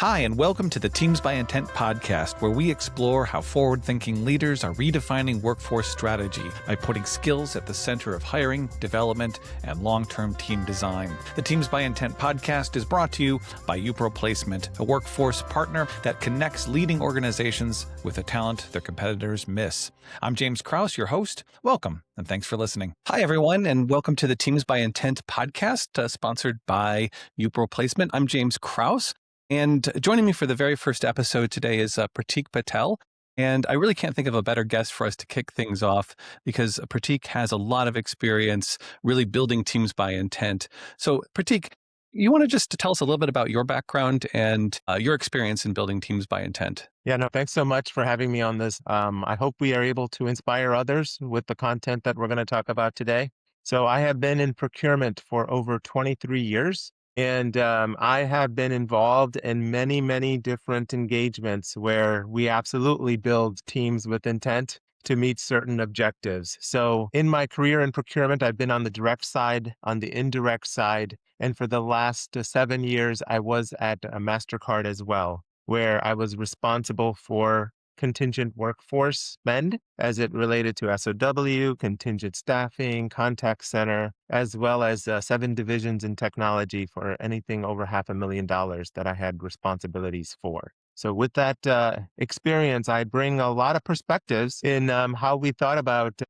Hi, and welcome to the Teams by Intent podcast, where we explore how forward-thinking leaders are redefining workforce strategy by putting skills at the center of hiring, development, and long-term team design. The Teams by Intent podcast is brought to you by UPRO Placement, a workforce partner that connects leading organizations with the talent their competitors miss. I'm James Krause, your host. Welcome, and thanks for listening. Hi, everyone, and welcome to the Teams by Intent podcast, sponsored by UPRO Placement. I'm James Krause. And joining me for the very first episode today is Pratik Patel. And I really can't think of a better guest for us to kick things off because Pratik has a lot of experience really building teams by intent. So Pratik, you want to just tell us a little bit about your background and your experience in building teams by intent? Yeah, no, thanks so much for having me on this. I hope we are able to inspire others with the content that we're going to talk about today. So I have been in procurement for over 23 years. And I have been involved in many, many different engagements where we absolutely build teams with intent to meet certain objectives. So in my career in procurement, I've been on the direct side, on the indirect side. And for the last 7 years, I was at MasterCard as well, where I was responsible for contingent workforce spend as it related to SOW, contingent staffing, contact center, as well as 7 divisions in technology for anything over $500,000 that I had responsibilities for. So with that experience, I bring a lot of perspectives in how we thought about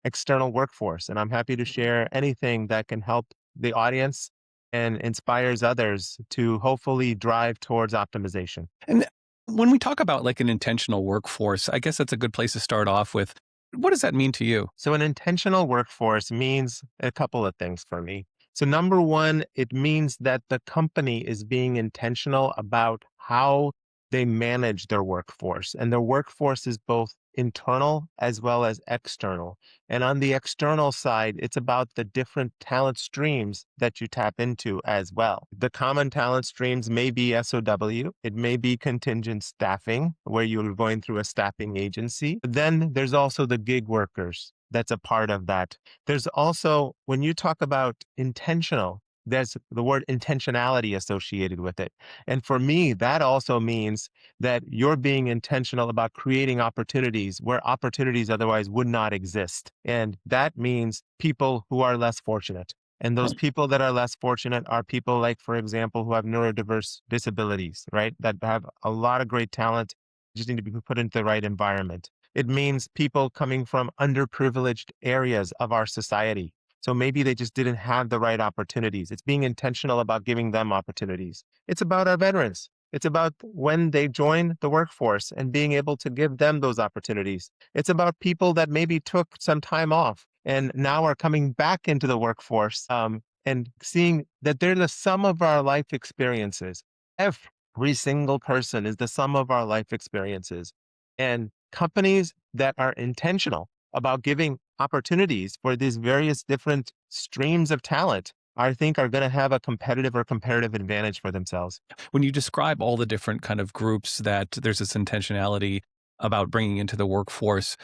external workforce. And I'm happy to share anything that can help the audience and inspires others to hopefully drive towards optimization. And when we talk about like an intentional workforce, I guess that's a good place to start off with. What does that mean to you? So an intentional workforce means a couple of things for me. So number one, it means that the company is being intentional about how they manage their workforce. And their workforce is both internal as well as external. And on the external side, it's about the different talent streams that you tap into as well. The common talent streams may be SOW, it may be contingent staffing, where you're going through a staffing agency. Then there's also the gig workers. That's a part of that. There's also, when you talk about intentional, there's the word intentionality associated with it. And for me, that also means that you're being intentional about creating opportunities where opportunities otherwise would not exist. And that means people who are less fortunate. And those people that are less fortunate are people like, for example, who have neurodiverse disabilities, right? That have a lot of great talent, just need to be put into the right environment. It means people coming from underprivileged areas of our society. So maybe they just didn't have the right opportunities. It's being intentional about giving them opportunities. It's about our veterans. It's about when they join the workforce and being able to give them those opportunities. It's about people that maybe took some time off and now are coming back into the workforce and seeing that they're the sum of our life experiences. Every single person is the sum of our life experiences. And companies that are intentional about giving opportunities for these various different streams of talent, I think are going to have a competitive advantage for themselves. When you describe all the different kind of groups that there's this intentionality about bringing into the workforce,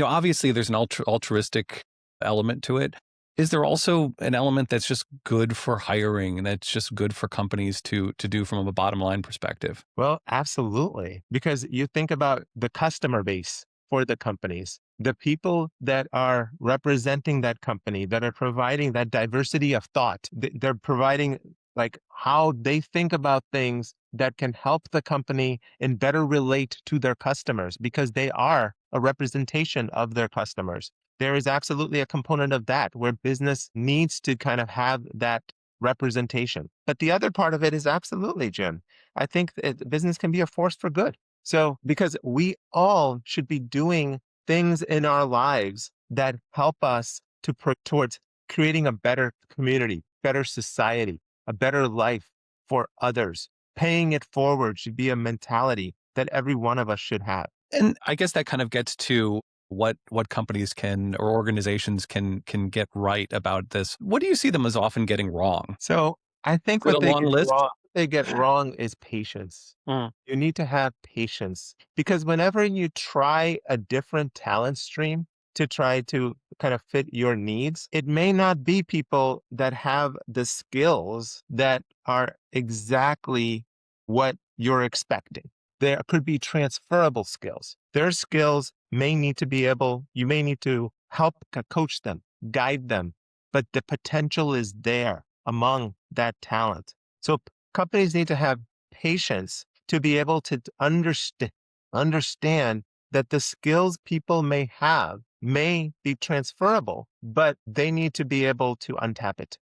obviously there's an altruistic element to it. Is there also an element that's just good for hiring and that's just good for companies to do from a bottom line perspective? Well, absolutely. Because you think about the customer base for the companies, the people that are representing that company, that are providing that diversity of thought. They're providing like how they think about things that can help the company and better relate to their customers because they are a representation of their customers. There is absolutely a component of that where business needs to kind of have that representation. But the other part of it is absolutely, Jim. I think that business can be a force for good. So because we all should be doing things in our lives that help us to towards creating a better community, better society, a better life for others. Paying it forward should be a mentality that every one of us should have. And I guess that kind of gets to what companies can or organizations can get right about this. What do you see them as often getting wrong? So I think Is it a long list? they get wrong is patience. You need to have patience because whenever you try a different talent stream to try to kind of fit your needs, it may not be people that have the skills that are exactly what you're expecting. There could be transferable skills. Their skills may need to be able, you may need to help coach them, guide them, but the potential is there among that talent. So companies need to have patience to be able to understand that the skills people may have may be transferable, but they need to be able to untap it.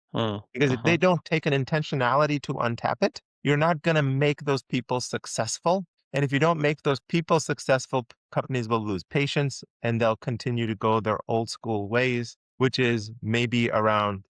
Because if they Uh-huh. don't take an intentionality to untap it, you're not going to make those people successful. And if you don't make those people successful, companies will lose patience and they'll continue to go their old school ways, which is maybe around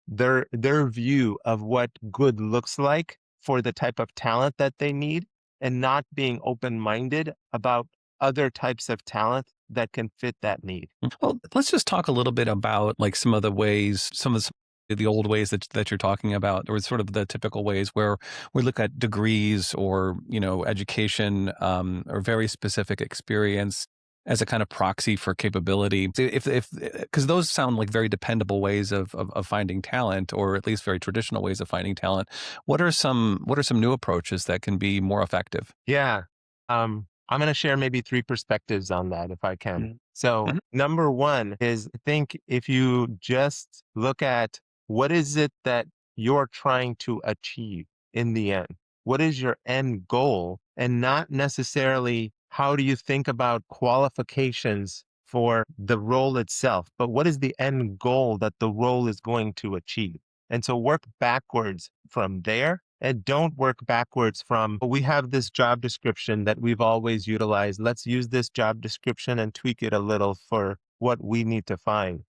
their view of what good looks like for the type of talent that they need, and not being open-minded about other types of talent that can fit that need. Well, let's just talk a little bit about like some of the ways, some of the old ways that you're talking about, or sort of the typical ways where we look at degrees or, education, or very specific experience as a kind of proxy for capability. If because those sound like very dependable ways of finding talent, or at least very traditional ways of finding talent. What are some new approaches that can be more effective? Yeah. I'm going to share maybe three perspectives on that if I can. So, Mhm. number one is, I think if you just look at what is it that you're trying to achieve in the end, what is your end goal, and not necessarily how do you think about qualifications for the role itself, but what is the end goal that the role is going to achieve? And so work backwards from there, and don't work backwards from, we have this job description that we've always utilized. Let's use this job description and tweak it a little for what we need to find.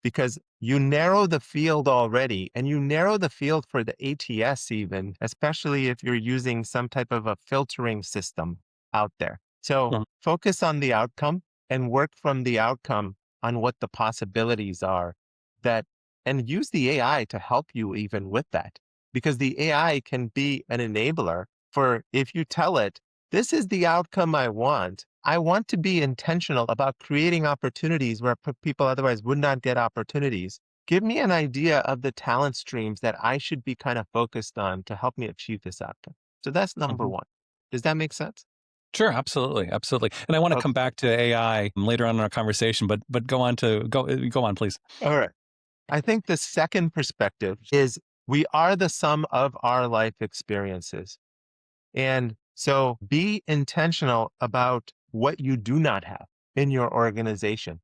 Because you narrow the field already, and you narrow the field for the ATS even, especially if you're using some type of a filtering system out there. So Mhm. focus on the outcome and work from the outcome on what the possibilities are, that, and use the AI to help you even with that, because the AI can be an enabler for, if you tell it, this is the outcome I want. I want to be intentional about creating opportunities where people otherwise would not get opportunities. Give me an idea of the talent streams that I should be kind of focused on to help me achieve this outcome. So that's number Mhm. one. Does that make sense? Sure, absolutely, absolutely. And I want to come Okay. back to AI later on in our conversation, but go on, please. All right. I think the second perspective is, we are the sum of our life experiences. And so be intentional about what you do not have in your organization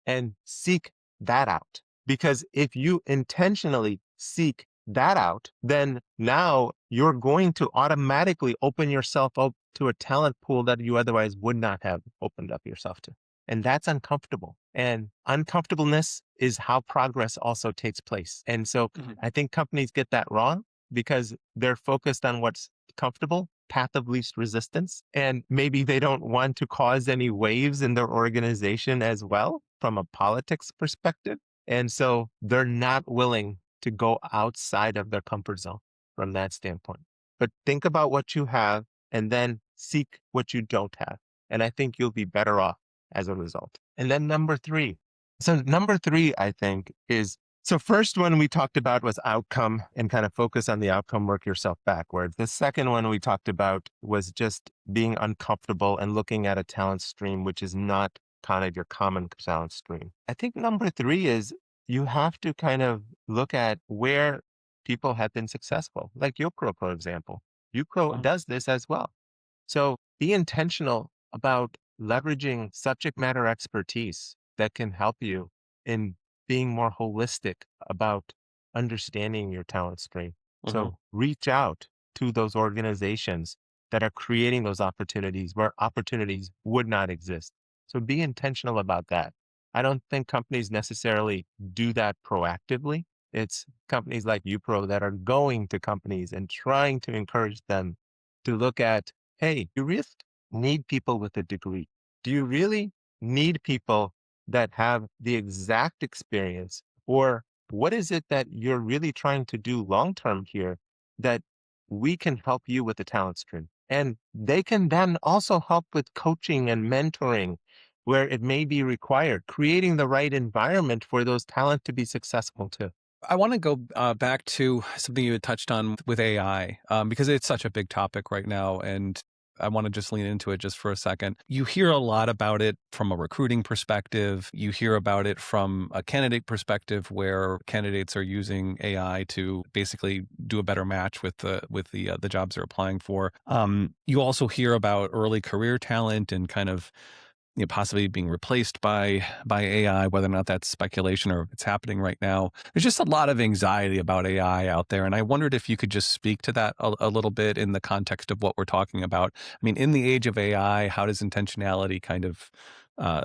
and seek that out. Because if you intentionally seek that out, then now you're going to automatically open yourself up to a talent pool that you otherwise would not have opened up yourself to. And that's uncomfortable. And uncomfortableness is how progress also takes place. And so Mhm. I think companies get that wrong because they're focused on what's comfortable, path of least resistance. And maybe they don't want to cause any waves in their organization as well from a politics perspective. And so they're not willing to go outside of their comfort zone from that standpoint. But think about what you have and then seek what you don't have. And I think you'll be better off as a result. And then number three. So number three, I think, is, so first one we talked about was outcome and kind of focus on the outcome, work yourself backwards. The second one we talked about was just being uncomfortable and looking at a talent stream, which is not kind of your common talent stream. I think number three is, you have to kind of look at where people have been successful, like Yokro, for example. Yukro Mhm. does this as well. So be intentional about leveraging subject matter expertise that can help you in being more holistic about understanding your talent stream. Mhm. So reach out to those organizations that are creating those opportunities where opportunities would not exist. So be intentional about that. I don't think companies necessarily do that proactively. It's companies like UPRO that are going to companies and trying to encourage them to look at, hey, you really need people with a degree. Do you really need people that have the exact experience? Or what is it that you're really trying to do long term here that we can help you with the talent stream? And they can then also help with coaching and mentoring where it may be required, creating the right environment for those talent to be successful too. I want to go back to something you had touched on with AI, because it's such a big topic right now. And I want to just lean into it just for a second. You hear a lot about it from a recruiting perspective. You hear about it from a candidate perspective, where candidates are using AI to basically do a better match with the jobs they're applying for. You also hear about early career talent and kind of possibly being replaced by AI, whether or not that's speculation or if it's happening right now. There's just a lot of anxiety about AI out there, and I wondered if you could just speak to that a little bit in the context of what we're talking about. I mean, in the age of AI, how does intentionality kind of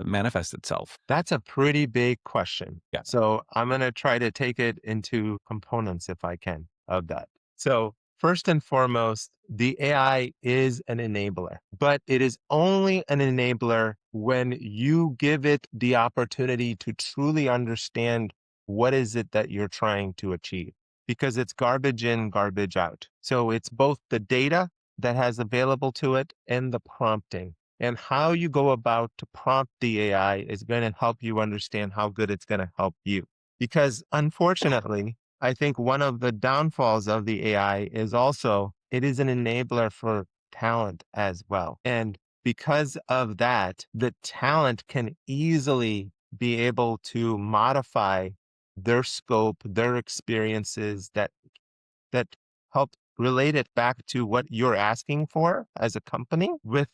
manifest itself? That's a pretty big question. Yeah. So I'm going to try to take it into components if I can of that. So, first and foremost, the AI is an enabler, but it is only an enabler when you give it the opportunity to truly understand what is it that you're trying to achieve, because it's garbage in, garbage out. So it's both the data that has available to it and the prompting. And how you go about to prompt the AI is going to help you understand how good it's going to help you. Because unfortunately, I think one of the downfalls of the AI is also it is an enabler for talent as well. And because of that, the talent can easily be able to modify their scope, their experiences that help relate it back to what you're asking for as a company with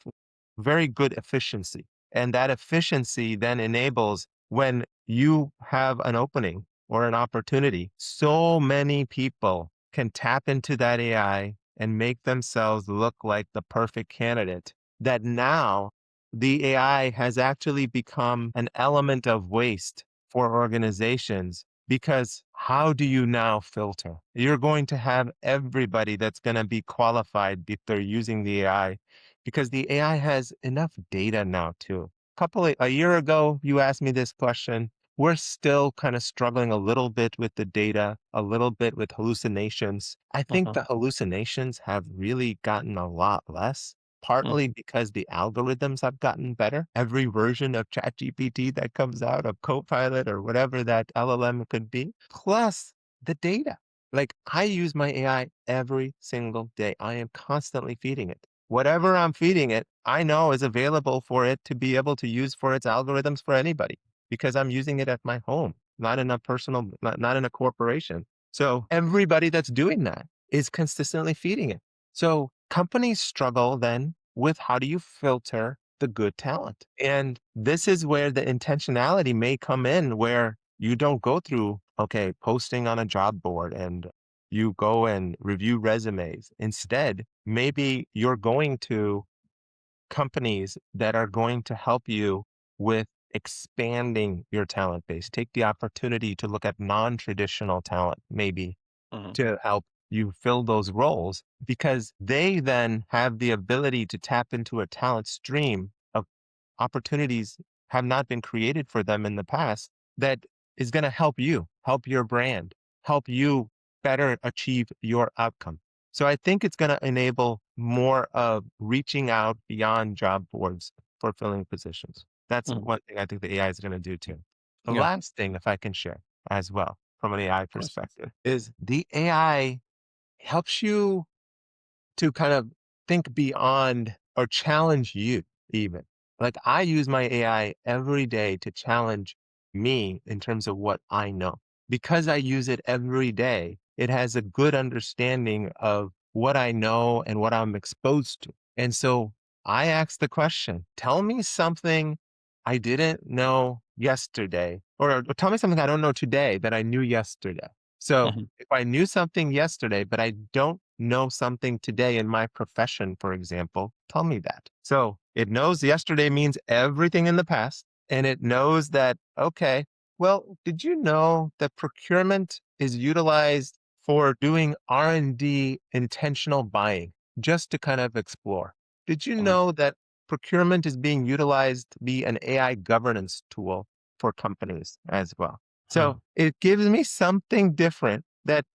very good efficiency. And that efficiency then enables when you have an opening or an opportunity, so many people can tap into that AI and make themselves look like the perfect candidate that now the AI has actually become an element of waste for organizations. Because how do you now filter? You're going to have everybody that's going to be qualified if they're using the AI, because the AI has enough data now too. A year ago, you asked me this question. We're still kind of struggling a little bit with the data, a little bit with hallucinations. I think Mhm, the hallucinations have really gotten a lot less, partly mhm, because the algorithms have gotten better. Every version of ChatGPT that comes out, of Copilot or whatever that LLM could be, plus the data. Like, I use my AI every single day. I am constantly feeding it. Whatever I'm feeding it, I know is available for it to be able to use for its algorithms for anybody, because I'm using it at my home, not in a personal, not in a corporation. So everybody that's doing that is consistently feeding it. So companies struggle then with how do you filter the good talent? And this is where the intentionality may come in, where you don't go through, okay, posting on a job board and you go and review resumes. Instead, maybe you're going to companies that are going to help you with expanding your talent base. Take the opportunity to look at non traditional talent, maybe mhm, to help you fill those roles, because they then have the ability to tap into a talent stream of opportunities have not been created for them in the past that is going to help you, help your brand, help you better achieve your outcome. So I think it's going to enable more of reaching out beyond job boards for filling positions. That's mhm. one thing I think the AI is going to do too. The Yeah, of last thing, if I can share as well from an AI course. perspective, is the AI helps you to kind of think beyond or challenge you even. Like, I use my AI every day to challenge me in terms of what I know. Because I use it every day, it has a good understanding of what I know and what I'm exposed to. And so I ask the question, tell me something I didn't know yesterday, or tell me something I don't know today that I knew yesterday. So Mhm, if I knew something yesterday, but I don't know something today in my profession, for example, tell me that. So it knows yesterday means everything in the past. And it knows that, okay, well, did you know that procurement is utilized for doing R&D intentional buying, just to kind of explore? Did you mhm, know that procurement is being utilized to be an AI governance tool for companies as well? huh, So it gives me something different that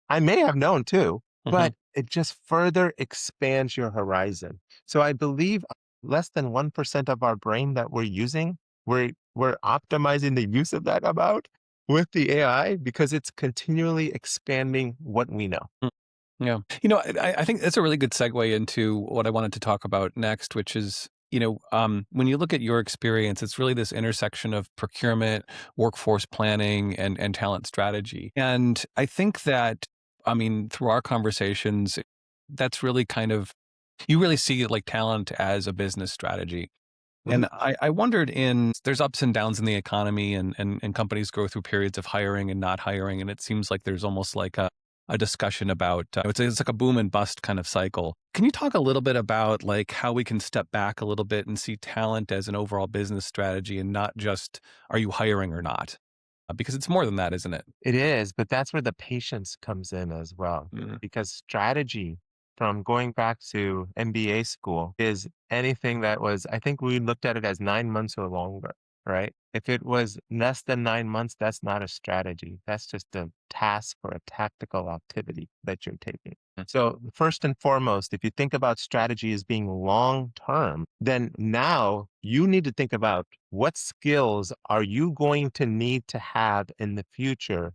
I may have known too, mhm, but it just further expands your horizon. So I believe less than 1% of our brain that we're using, we're optimizing the use of that about. with the AI because it's continually expanding what we know. Mm, yeah. I think that's a really good segue into what I wanted to talk about next, which is, when you look at your experience, it's really this intersection of procurement, workforce planning, and talent strategy. And I think that, through our conversations, that's really kind of, you really see like talent as a business strategy. Mhm. And I wondered, there's ups and downs in the economy, and companies go through periods of hiring and not hiring. And it seems like there's almost like a discussion about, it's like a boom and bust kind of cycle. Can you talk a little bit about like how we can step back a little bit and see talent as an overall business strategy and not just, are you hiring or not? Because it's more than that, isn't it? It is, but that's where the patience comes in as well. Mm. Because strategy, from going back to MBA school, is anything that was, I think we looked at it as 9 months or longer, right? If it was less than 9 months, that's not a strategy. That's just a task or a tactical activity that you're taking. So, first and foremost, if you think about strategy as being long term, then now you need to think about what skills are you going to need to have in the future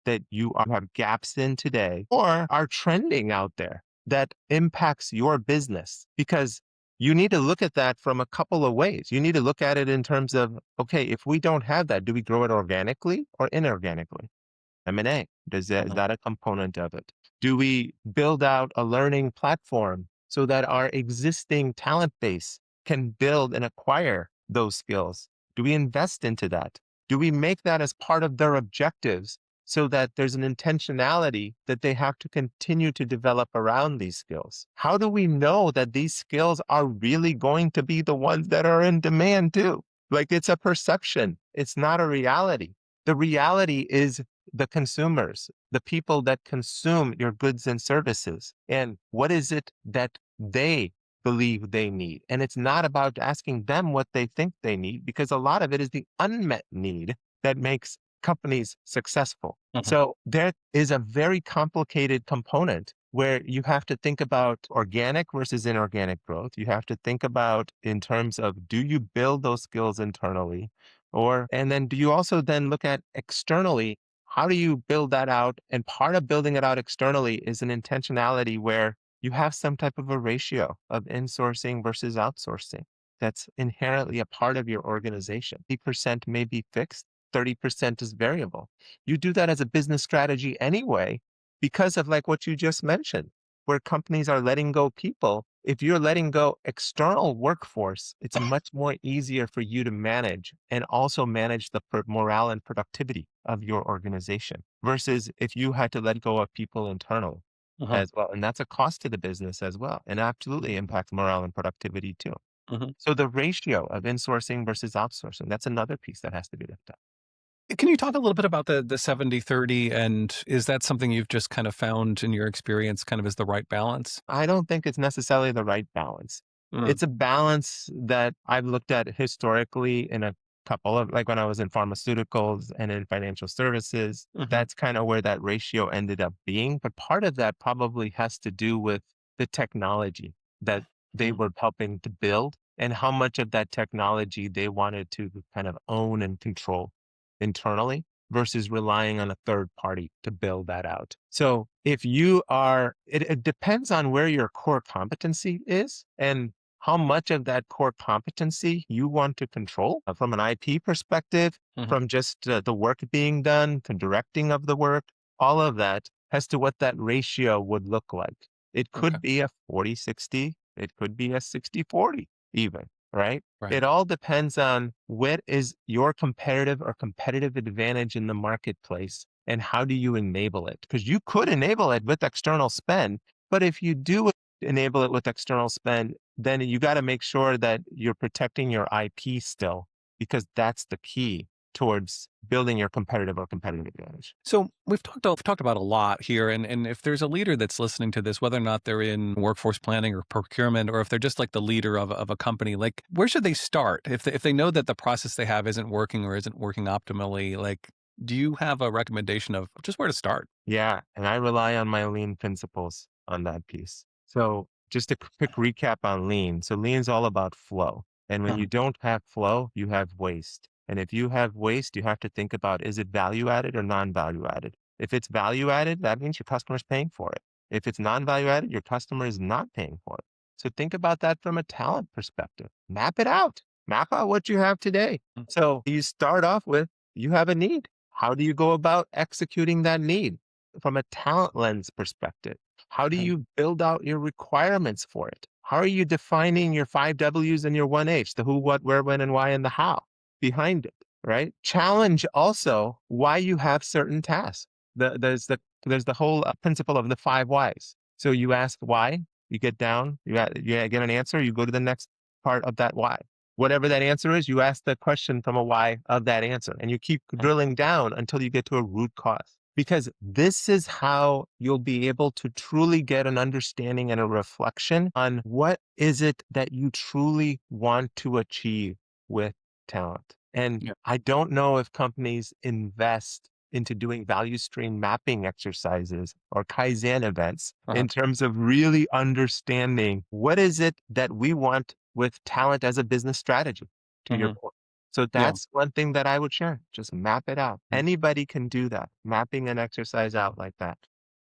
that have gaps in today or are trending out there that impacts your business, because you need to look at that from a couple of ways. You need to look at it in terms of, okay, if we don't have that, do we grow it organically or inorganically? M&A, is Mhm. that a component of it? Do we build out a learning platform so that our existing talent base can build and acquire those skills? Do we invest into that? Do we make that as part of their objectives so that there's an intentionality that they have to continue to develop around these skills? How do we know that these skills are really going to be the ones that are in demand too? Like, it's a perception, it's not a reality. The reality is the consumers, the people that consume your goods and services. And what is it that they believe they need? And it's not about asking them what they think they need, because a lot of it is the unmet need that makes companies successful. Mhm. So there is a very complicated component where you have to think about organic versus inorganic growth. You have to think about in terms of, do you build those skills internally? And then do you also then look at externally, how do you build that out? And part of building it out externally is an intentionality where you have some type of a ratio of insourcing versus outsourcing that's inherently a part of your organization. 80% may be fixed, 30% is variable. You do that as a business strategy anyway, because of like what you just mentioned, where companies are letting go people. If you're letting go external workforce, it's much more easier for you to manage and also manage the morale and productivity of your organization versus if you had to let go of people internal Mhm. as well. And that's a cost to the business as well, and absolutely impacts morale and productivity too. Mhm. So the ratio of insourcing versus outsourcing, that's another piece that has to be looked at. Can you talk a little bit about the 70/30, and is that something you've just kind of found in your experience kind of is the right balance? I don't think it's necessarily the right balance. Mm. It's a balance that I've looked at historically in a couple of, like when I was in pharmaceuticals and in financial services, Mhm. that's kind of where that ratio ended up being. But part of that probably has to do with the technology that they Mm. were helping to build and how much of that technology they wanted to kind of own and control internally versus relying on a third party to build that out. So if you are, it depends on where your core competency is and how much of that core competency you want to control from an IP perspective, Mhm. from just the work being done, the directing of the work, all of that as to what that ratio would look like. It Okay. could be a 40-60, it could be a 60-40 even, right? Right. It all depends on what is your comparative or competitive advantage in the marketplace and how do you enable it? Because you could enable it with external spend, but if you do enable it with external spend, then you got to make sure that you're protecting your IP still, because that's the key towards building your competitive or competitive advantage. So we've talked about a lot here, and if there's a leader that's listening to this, whether or not they're in workforce planning or procurement, or if they're just like the leader of a company, like where should they start if they know that the process they have isn't working or isn't working optimally? Like, do you have a recommendation of just where to start? Yeah, and I rely on my lean principles on that piece. So just a quick recap on lean. So lean is all about flow. And when you Mhm. don't have flow, you have waste. And if you have waste, you have to think about, is it value added or non-value added? If it's value added, that means your customer is paying for it. If it's non-value added, your customer is not paying for it. So think about that from a talent perspective. Map it out. Map out what you have today. Mm. So you start off with, you have a need. How do you go about executing that need from a talent lens perspective? How do Mhm. you build out your requirements for it? How are you defining your 5 Ws and your 1 H, the who, what, where, when, and why, and the how behind it, right? Challenge also why you have certain tasks. There's the whole principle of the 5 Ys. So you ask why, you get down, you get an answer, you go to the next part of that why. Whatever that answer is, you ask the question from a why of that answer, and you keep drilling down until you get to a root cause. Because this is how you'll be able to truly get an understanding and a reflection on what is it that you truly want to achieve with talent. And Yeah. I don't know if companies invest into doing value stream mapping exercises or Kaizen events Uh-huh. in terms of really understanding what is it that we want with talent as a business strategy, to your Mhm. point. So Yeah. that's one thing that I would share. Just map it out. Mm. Anybody can do that, mapping an exercise out like that.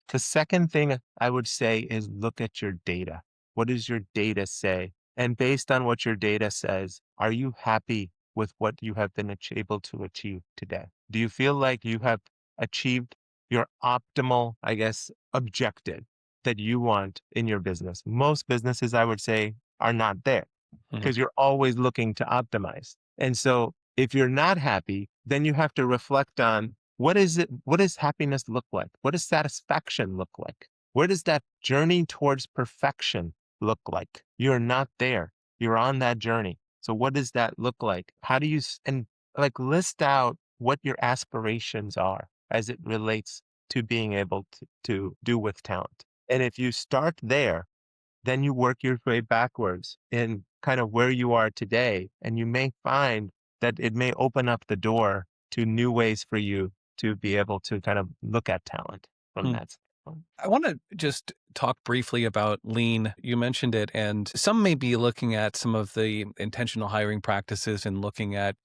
The second thing I would say is look at your data. What does your data say? And based on what your data says, are you happy with what you have been able to achieve today? Do you feel like you have achieved your optimal, I guess, objective that you want in your business? Most businesses, I would say, are not there Mhm. because you're always looking to optimize. And so if you're not happy, then you have to reflect on what does happiness look like? What does satisfaction look like? Where does that journey towards perfection look like? You're not there. You're on that journey. So what does that look like? How do you, and like list out what your aspirations are as it relates to being able to do with talent. And if you start there, then you work your way backwards in kind of where you are today. And you may find that it may open up the door to new ways for you to be able to kind of look at talent from Mm. that standpoint. I want to just talk briefly about lean. You mentioned it, and some may be looking at some of the intentional hiring practices and looking at,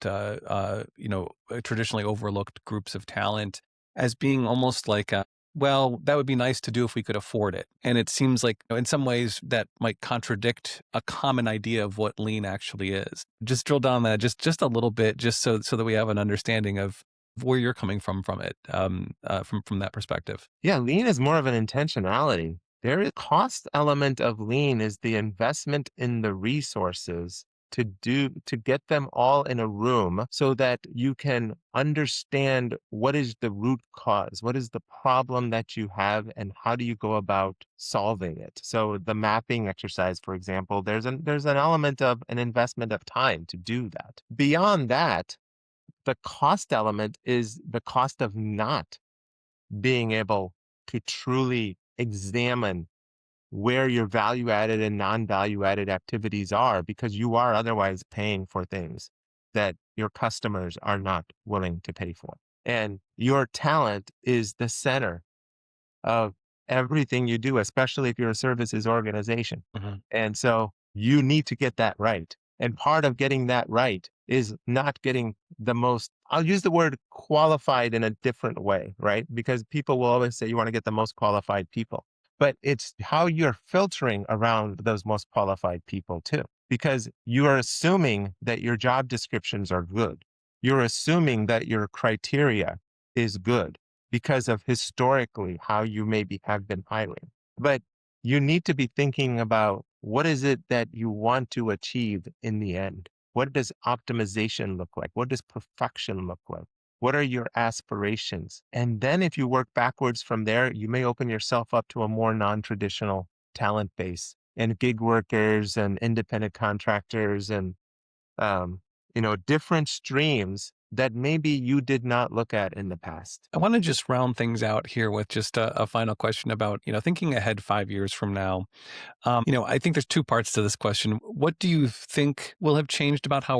traditionally overlooked groups of talent as being almost like a, well, that would be nice to do if we could afford it. And it seems like in some ways that might contradict a common idea of what lean actually is. Just drill down that just a little bit, just so that we have an understanding of where you're coming from it, from that perspective. Yeah, lean is more of an intentionality. There is cost element of lean is the investment in the resources to get them all in a room so that you can understand what is the root cause, what is the problem that you have, and how do you go about solving it. So the mapping exercise, for example, there's an element of an investment of time to do that. Beyond that, the cost element is the cost of not being able to truly examine where your value added and non value added activities are because you are otherwise paying for things that your customers are not willing to pay for. And your talent is the center of everything you do, especially if you're a services organization. Mhm. And so you need to get that right. And part of getting that right is not getting the most, I'll use the word qualified in a different way, right? Because people will always say you want to get the most qualified people, but it's how you're filtering around those most qualified people too. Because you are assuming that your job descriptions are good. You're assuming that your criteria is good because of historically how you maybe have been hiring. But you need to be thinking about what is it that you want to achieve in the end? What does optimization look like? What does perfection look like? What are your aspirations? And then if you work backwards from there, you may open yourself up to a more non-traditional talent base and gig workers and independent contractors and um, different streams that maybe you did not look at in the past. I want to just round things out here with just a final question about, thinking ahead 5 years from now. I think there's two parts to this question. What do you think will have changed about how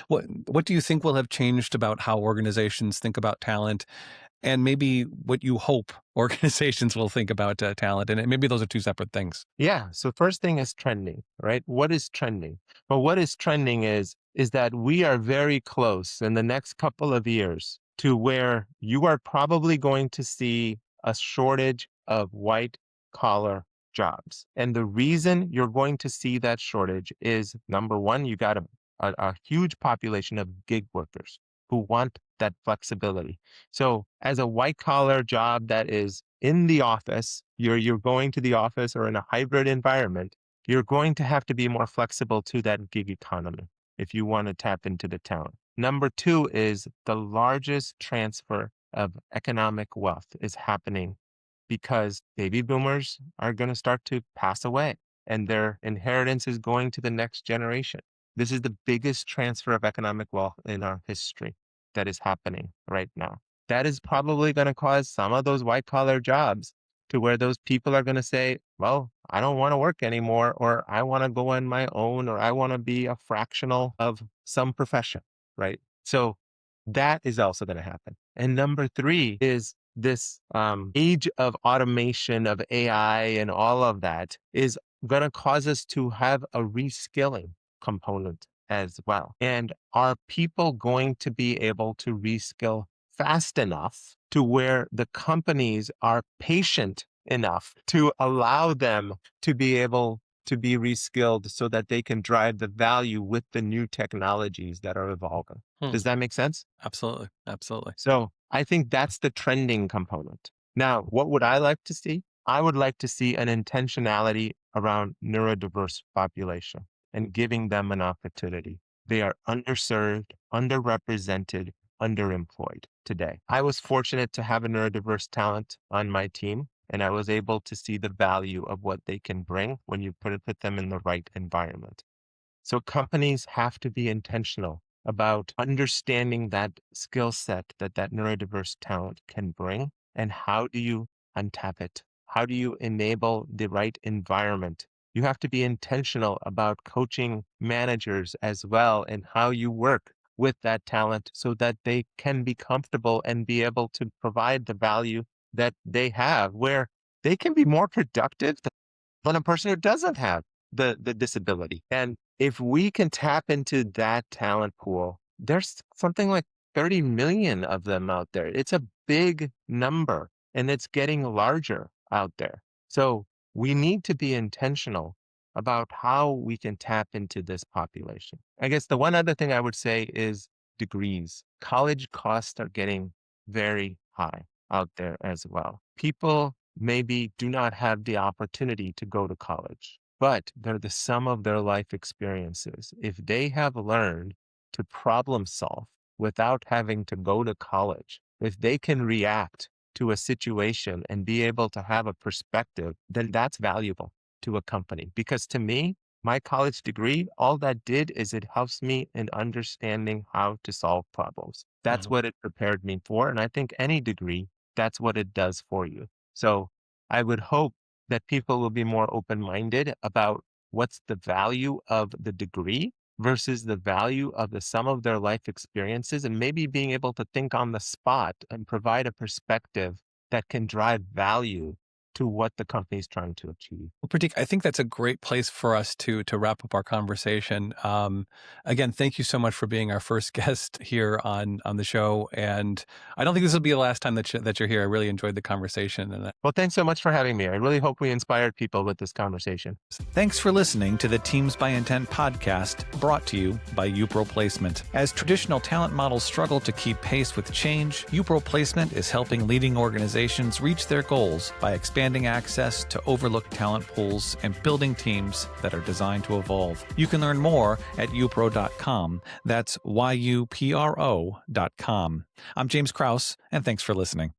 what do you think will have changed about how organizations think about talent? and maybe what you hope organizations will think about talent. And maybe those are two separate things. Yeah. So first thing is trending, right? What is trending? Well, what is trending is that we are very close in the next couple of years to where you are probably going to see a shortage of white collar jobs. And the reason you're going to see that shortage is number one, you got a huge population of gig workers who want that flexibility. So as a white collar job that is in the office, you're going to the office or in a hybrid environment, you're going to have to be more flexible to that gig economy if you want to tap into the talent. Number two is the largest transfer of economic wealth is happening because baby boomers are going to start to pass away and their inheritance is going to the next generation. This is the biggest transfer of economic wealth in our history that is happening right now. That is probably going to cause some of those white collar jobs to where those people are going to say, well, I don't want to work anymore, or I want to go on my own, or I want to be a fractional of some profession, right? So that is also going to happen. And number three is this age of automation, of AI, and all of that is going to cause us to have a reskilling component as well. And are people going to be able to reskill fast enough to where the companies are patient enough to allow them to be able to be reskilled so that they can drive the value with the new technologies that are evolving? Does that make sense? Absolutely. Absolutely. So I think that's the trending component. Now, what would I like to see? I would like to see an intentionality around neurodiverse population and giving them an opportunity. They are underserved, underrepresented, underemployed today. I was fortunate to have a neurodiverse talent on my team, and I was able to see the value of what they can bring when you put them in the right environment. So companies have to be intentional about understanding that skill set that neurodiverse talent can bring, and how do you untap it? How do you enable the right environment? You have to be intentional about coaching managers as well and how you work with that talent so that they can be comfortable and be able to provide the value that they have, where they can be more productive than a person who doesn't have the disability. And if we can tap into that talent pool, there's something like 30 million of them out there. It's a big number and it's getting larger out there. So we need to be intentional about how we can tap into this population. I guess the one other thing I would say is degrees. College costs are getting very high out there as well. People maybe do not have the opportunity to go to college, but they're the sum of their life experiences. If they have learned to problem solve without having to go to college, if they can react to a situation and be able to have a perspective, then that's valuable to a company. Because to me, my college degree, all that did is it helps me in understanding how to solve problems. That's what it prepared me for. And I think any degree, that's what it does for you. So I would hope that people will be more open-minded about what's the value of the degree versus the value of the sum of their life experiences, and maybe being able to think on the spot and provide a perspective that can drive value to what the company is trying to achieve. Well, Pratik, I think that's a great place for us to wrap up our conversation. Again, thank you so much for being our first guest here on the show. And I don't think this will be the last time that you're here. I really enjoyed the conversation. And Well, thanks so much for having me. I really hope we inspired people with this conversation. thanks for listening to the Teams by Intent podcast, brought to you by Upro Placement. As traditional talent models struggle to keep pace with change, Upro Placement is helping leading organizations reach their goals by expanding access to overlooked talent pools and building teams that are designed to evolve. You can learn more at upro.com. That's YUPRO.com. I'm James Krause, and thanks for listening.